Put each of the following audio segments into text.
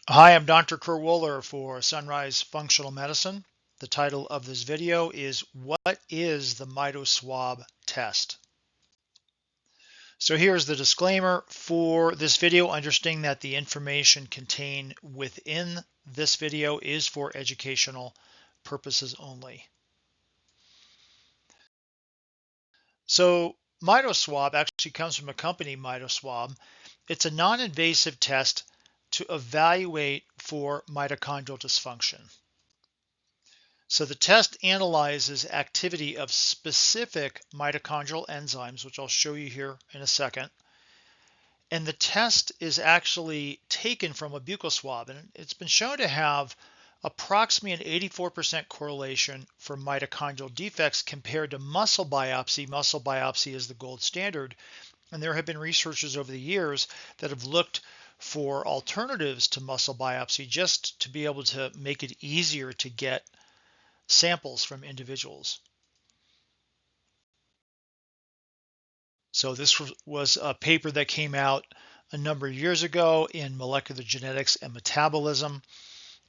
Hi, I'm Dr. Kerr-Wooler for Sunrise Functional Medicine. The title of this video is What is the MitoSwab test? So here's the disclaimer for this video. Understanding that the information contained within this video is for educational purposes only. So MitoSwab actually comes from a company, MitoSwab. It's a non-invasive test to evaluate for mitochondrial dysfunction. So the test analyzes activity of specific mitochondrial enzymes, which I'll show you here in a second. And the test is actually taken from a buccal swab, and it's been shown to have approximately an 84% correlation for mitochondrial defects compared to muscle biopsy. Muscle biopsy is the gold standard, and there have been researchers over the years that have looked for alternatives to muscle biopsy just to be able to make it easier to get samples from individuals. So this was a paper that came out a number of years ago in Molecular Genetics and Metabolism.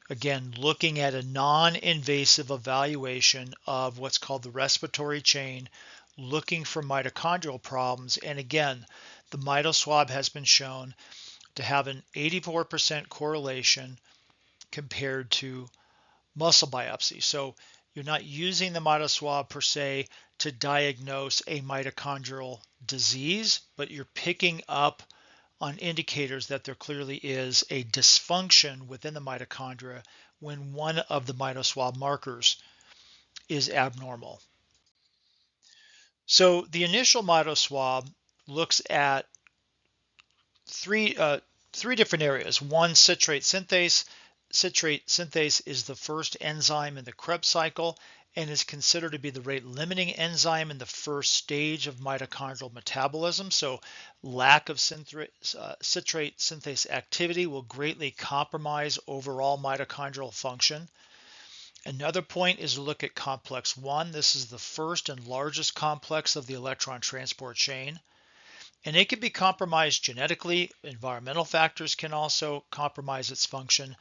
Again, looking at a non-invasive evaluation of what's called the respiratory chain, looking for mitochondrial problems. And again, the MitoSwab has been shown to have an 84% correlation compared to muscle biopsy. So you're not using the MitoSwab per se to diagnose a mitochondrial disease, but you're picking up on indicators that there clearly is a dysfunction within the mitochondria when one of the MitoSwab markers is abnormal. So the initial MitoSwab looks at three different areas. One, citrate synthase. Citrate synthase is the first enzyme in the Krebs cycle and is considered to be the rate-limiting enzyme in the first stage of mitochondrial metabolism. So lack of citrate synthase activity will greatly compromise overall mitochondrial function. Another point is to look at complex 1. This is the first and largest complex of the electron transport chain. And it can be compromised genetically. Environmental factors can also compromise its function.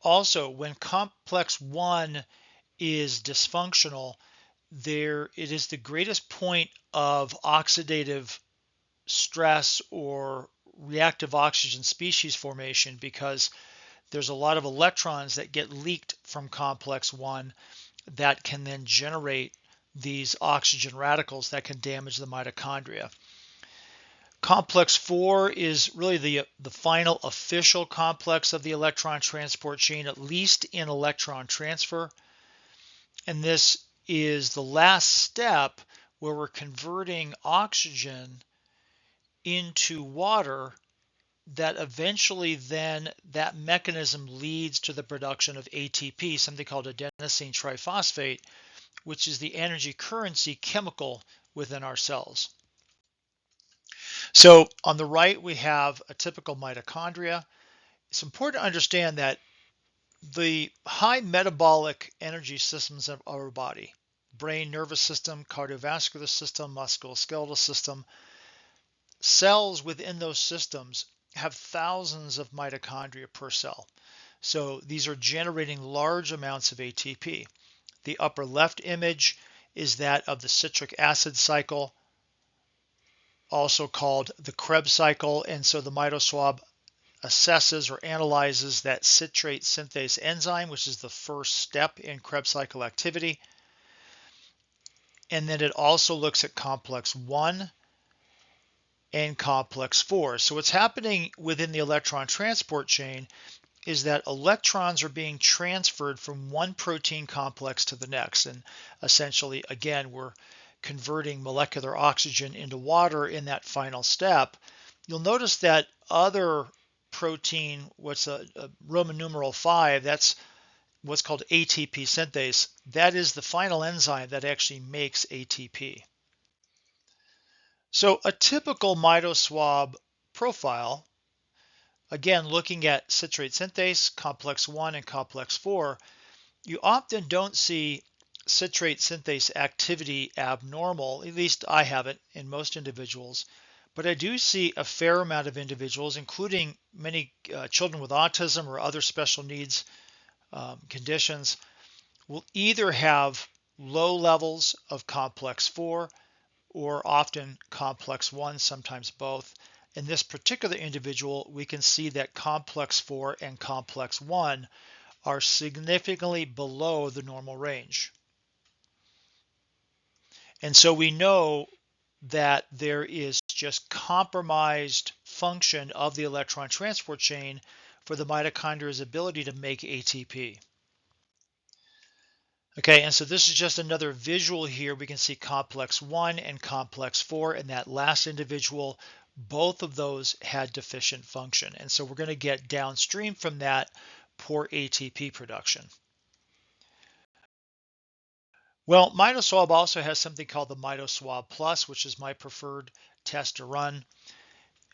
Also, when complex 1 is dysfunctional, it is the greatest point of oxidative stress or reactive oxygen species formation because there's a lot of electrons that get leaked from complex 1 that can then generate these oxygen radicals that can damage the mitochondria. Complex 4 is really the final official complex of the electron transport chain, at least in electron transfer. And this is the last step where we're converting oxygen into water that eventually then that mechanism leads to the production of ATP, something called adenosine triphosphate, which is the energy currency chemical within our cells. So on the right, we have a typical mitochondria. It's important to understand that the high metabolic energy systems of our body, brain, nervous system, cardiovascular system, musculoskeletal system, cells within those systems have thousands of mitochondria per cell. So these are generating large amounts of ATP. The upper left image is that of the citric acid cycle, also called the Krebs cycle, and so the MitoSwab assesses or analyzes that citrate synthase enzyme, which is the first step in Krebs cycle activity. And then it also looks at complex 1 and complex 4. So what's happening within the electron transport chain is that electrons are being transferred from one protein complex to the next. And essentially, again, we're converting molecular oxygen into water in that final step. You'll notice that other protein, what's a Roman numeral 5, that's what's called ATP synthase. That is the final enzyme that actually makes ATP. So a typical MitoSwab profile, again, looking at citrate synthase, complex 1 and complex 4, you often don't see citrate synthase activity abnormal, at least I haven't in most individuals, but I do see a fair amount of individuals, including many children with autism or other special needs conditions, will either have low levels of complex 4 or often complex 1, sometimes both. In this particular individual, we can see that complex 4 and complex 1 are significantly below the normal range. And so we know that there is just compromised function of the electron transport chain for the mitochondria's ability to make ATP. Okay, and so this is just another visual here. We can see complex 1 and complex 4 in that last individual. Both of those had deficient function. And so we're going to get downstream from that poor ATP production. Well, MitoSwab also has something called the MitoSwab Plus, which is my preferred test to run.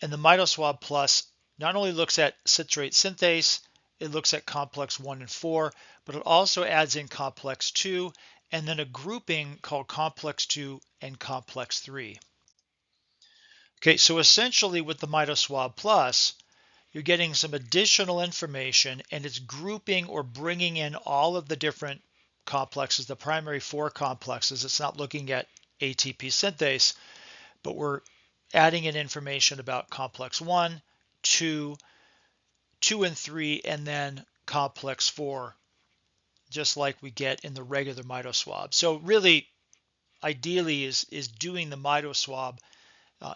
And the MitoSwab Plus not only looks at citrate synthase, it looks at complex 1 and 4, but it also adds in complex 2 and then a grouping called complex 2 and complex 3. Okay, so essentially with the MitoSwab Plus, you're getting some additional information and it's grouping or bringing in all of the different complexes, the primary 4 complexes. It's not looking at ATP synthase, but we're adding in information about complex 1, 2, 2 and 3, and then complex 4, just like we get in the regular MitoSwab. So really, ideally is doing the MitoSwab,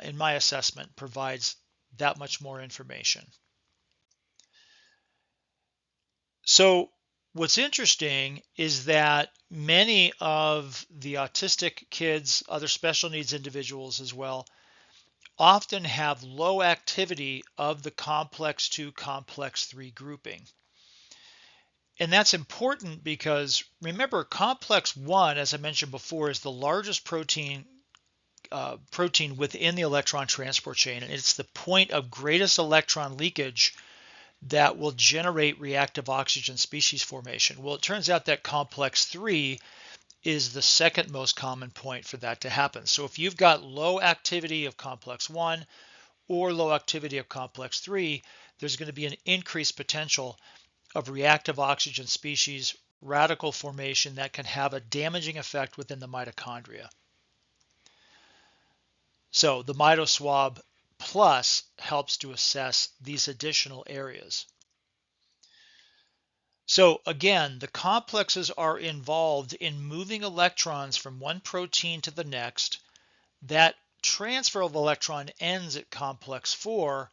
in my assessment, provides that much more information. So what's interesting is that many of the autistic kids, other special needs individuals as well, often have low activity of the complex 2, complex 3 grouping. And that's important because remember, complex 1, as I mentioned before, is the largest protein within the electron transport chain, and it's the point of greatest electron leakage that will generate reactive oxygen species formation. Well, it turns out that complex 3 is the second most common point for that to happen. So if you've got low activity of complex 1 or low activity of complex 3, there's going to be an increased potential of reactive oxygen species radical formation that can have a damaging effect within the mitochondria. So the MitoSwab Plus helps to assess these additional areas. So again, the complexes are involved in moving electrons from one protein to the next. That transfer of electron ends at complex 4,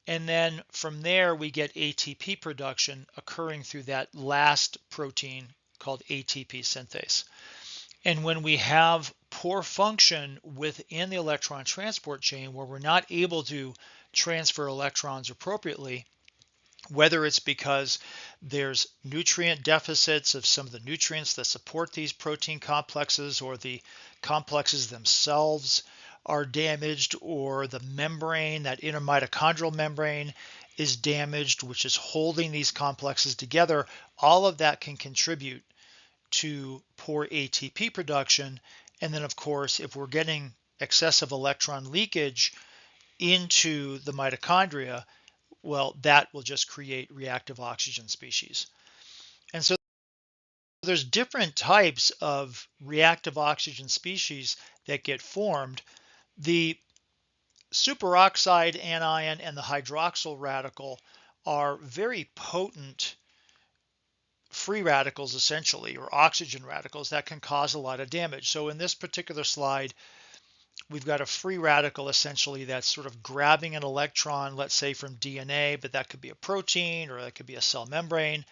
and then from there we get ATP production occurring through that last protein called ATP synthase. And when we have poor function within the electron transport chain where we're not able to transfer electrons appropriately, whether it's because there's nutrient deficits of some of the nutrients that support these protein complexes, or the complexes themselves are damaged, or the membrane, that inner mitochondrial membrane, is damaged, which is holding these complexes together, all of that can contribute to poor ATP production. And then, of course, if we're getting excessive electron leakage into the mitochondria, well, that will just create reactive oxygen species. And so there's different types of reactive oxygen species that get formed. The superoxide anion and the hydroxyl radical are very potent free radicals, essentially, or oxygen radicals that can cause a lot of damage. So in this particular slide, we've got a free radical essentially that's sort of grabbing an electron, let's say from DNA, but that could be a protein or that could be a cell membrane,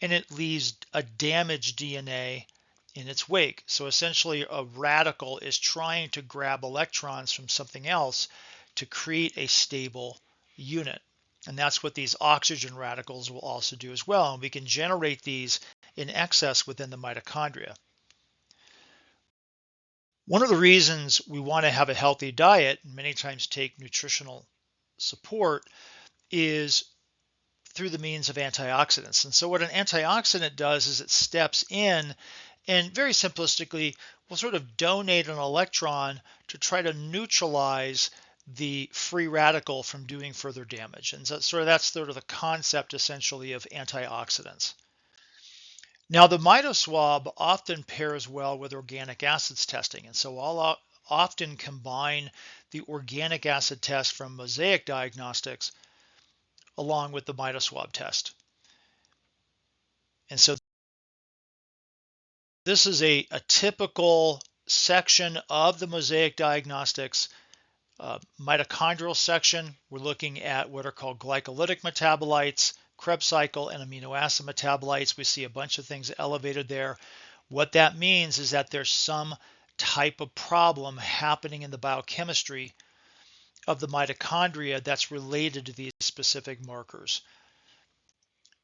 and it leaves a damaged DNA in its wake. So essentially a radical is trying to grab electrons from something else to create a stable unit. And that's what these oxygen radicals will also do as well. And we can generate these in excess within the mitochondria. One of the reasons we want to have a healthy diet, and many times take nutritional support, is through the means of antioxidants. And so what an antioxidant does is it steps in and very simplistically will sort of donate an electron to try to neutralize the free radical from doing further damage. And so that's sort of the concept essentially of antioxidants. Now, the MitoSwab often pairs well with organic acids testing, and so I'll often combine the organic acid test from Mosaic Diagnostics along with the MitoSwab test. And so this is a typical section of the Mosaic Diagnostics mitochondrial section. We're looking at what are called glycolytic metabolites, Krebs cycle, and amino acid metabolites. We see a bunch of things elevated there. What that means is that there's some type of problem happening in the biochemistry of the mitochondria that's related to these specific markers.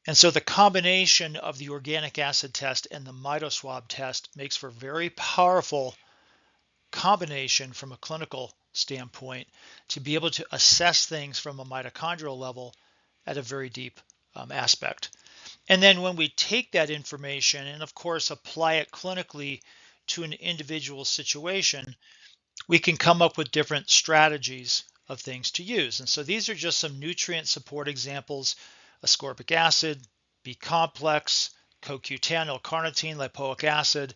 And so the combination of the organic acid test and the MitoSwab test makes for a very powerful combination from a clinical standpoint to be able to assess things from a mitochondrial level at a very deep aspect. And then when we take that information and of course apply it clinically to an individual situation, we can come up with different strategies of things to use. And so these are just some nutrient support examples: ascorbic acid, B complex, CoQ10, L-carnitine, lipoic acid,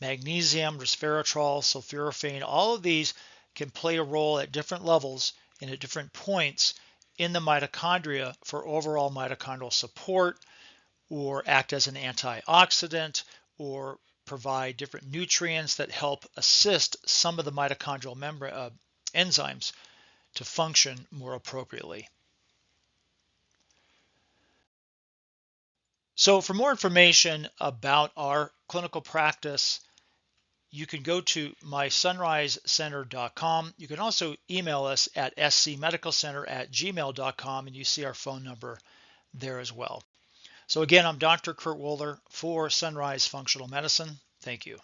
magnesium, resveratrol, sulforaphane. All of these can play a role at different levels and at different points in the mitochondria for overall mitochondrial support, or act as an antioxidant, or provide different nutrients that help assist some of the mitochondrial enzymes to function more appropriately. So for more information about our clinical practice, you can go to mysunrisecenter.com. You can also email us at scmedicalcenter@gmail.com, and you see our phone number there as well. So again, I'm Dr. Kurt Wohler for Sunrise Functional Medicine. Thank you.